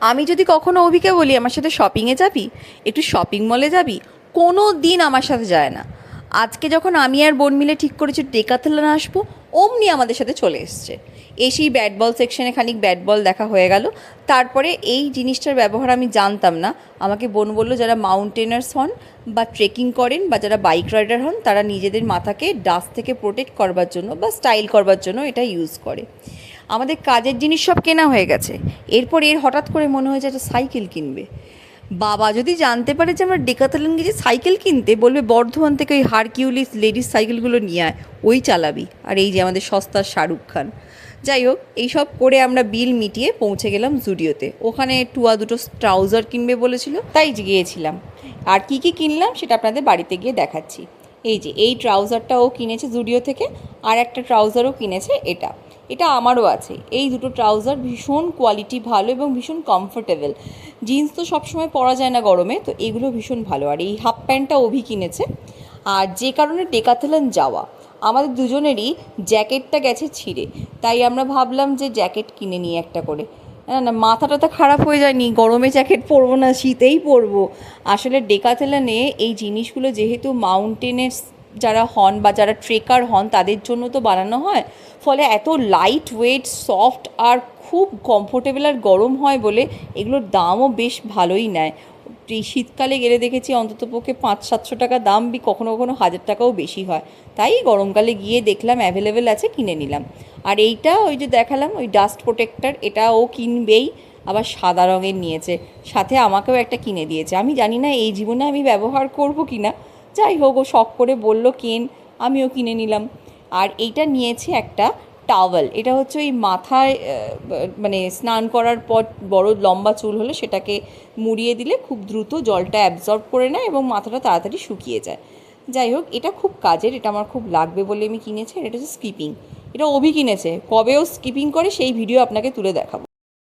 আমি যদি কখনো অভিকে বলি আমার সাথে শপিংয়ে যাবি, একটু শপিং মলে যাবি, কোনো দিন আমার সাথে যায় না। আজকে যখন আমি আর বোন মিলে ঠিক করেছি ডেকাথলন আসবো, অমনি আমাদের সাথে চলে এসছে। এসেই ব্যাট বল সেকশনে খানিক ব্যাট বল দেখা হয়ে গেল। তারপরে এই জিনিসটার ব্যবহার আমি জানতাম না। আমাকে বোন বললো যারা মাউন্টেনার্স হন বা ট্রেকিং করেন বা যারা বাইক রাইডার হন, তারা নিজেদের মাথাকে ডাস্ট থেকে প্রোটেক্ট করবার জন্য বা স্টাইল করবার জন্য এটা ইউজ করে। আমাদের কাজের জিনিস সব কেনা হয়ে গেছে। এরপর হঠাৎ করে মনে হয়েছে একটা সাইকেল কিনবে। বাবা যদি জানতে পারে যে আমরা ডেকাথলন গেছি সাইকেল কিনতে, বলবে বর্ধমান থেকে ওই হারকিউলিস লেডিস সাইকেলগুলো নিয়ে আয়, ওই চালাবি। আর এই যে আমাদের সস্তার শাহরুখ খান। যাই হোক, এইসব করে আমরা বিল মিটিয়ে পৌঁছে গেলাম জুডিওতে। ওখানে টুয়া দুটো ট্রাউজার কিনবে বলেছিল, তাই গিয়েছিলাম। আর কি কি কিনলাম সেটা আপনাদের বাড়িতে গিয়ে দেখাচ্ছি। এই যে এই ট্রাউজারটা ও কিনেছে জুডিও থেকে, আর একটা ট্রাউজারও কিনেছে এটা। এটা আমারও আছে। এই দুটো ট্রাউজার ভীষণ কোয়ালিটি ভালো এবং ভীষণ কমফোর্টেবল। জিন্স তো সবসময় পরা যায় না গরমে, তো এগুলো ভীষণ ভালো। আর এই হাফ প্যান্টটা অভি কিনেছে। আর যে কারণে ডেকাথলন যাওয়া, আমাদের দুজনেরই জ্যাকেটটা গেছে ছিঁড়ে, তাই আমরা ভাবলাম যে জ্যাকেট কিনে নিই একটা করে। না না, মাথাটা তো খারাপ হয়ে যায়নি, গরমে জ্যাকেট পরবো না, শীতেই পরবো। আসলে ডেকাথলনে এই জিনিসগুলো যেহেতু মাউন্টেনের যারা হন বা যারা ট্রেকার হন তাদের জন্য তো বানানো হয়, ফলে এত লাইট ওয়েট, সফট আর খুব কমফোর্টেবল আর গরম হয় বলে এগুলোর দামও বেশ ভালোই নেয়। এই শীতকালে গেলে দেখেছি অন্ততপক্ষে 500-700 টাকা দাম, কখনো কখনো 1000 টাকাও বেশি হয়। তাই গরমকালে গিয়ে দেখলাম অ্যাভেলেবেল আছে, কিনে নিলাম। আর এইটা ওই যে দেখালাম, ওই ডাস্ট প্রোটেক্টর, এটা ও কিনবেই। আবার সাদা রঙের নিয়েছে, সাথে আমাকেও একটা কিনে দিয়েছে। আমি জানি না এই জীবনে আমি ব্যবহার করব কি না, যাই হোক ও শখ করে বলল কেন, আমিও কিনে নিলাম। আর এইটা নিয়েছে একটা টাওয়েল। এটা হচ্ছে ওই মাথায় মানে স্নান করার পর বড় লম্বা চুল হলে সেটাকে মুড়িয়ে দিলে খুব দ্রুত জলটা অ্যাবজর্ব করে নেয় এবং মাথাটা তাড়াতাড়ি শুকিয়ে যায়। যাই হোক, এটা খুব কাজের, এটা আমার খুব লাগবে বলে আমি কিনেছি। আর এটা হচ্ছে স্কিপিং, এটা অভি কিনেছে। কবে ও স্কিপিং করে সেই ভিডিও আপনাকে তুলে দেখাবো।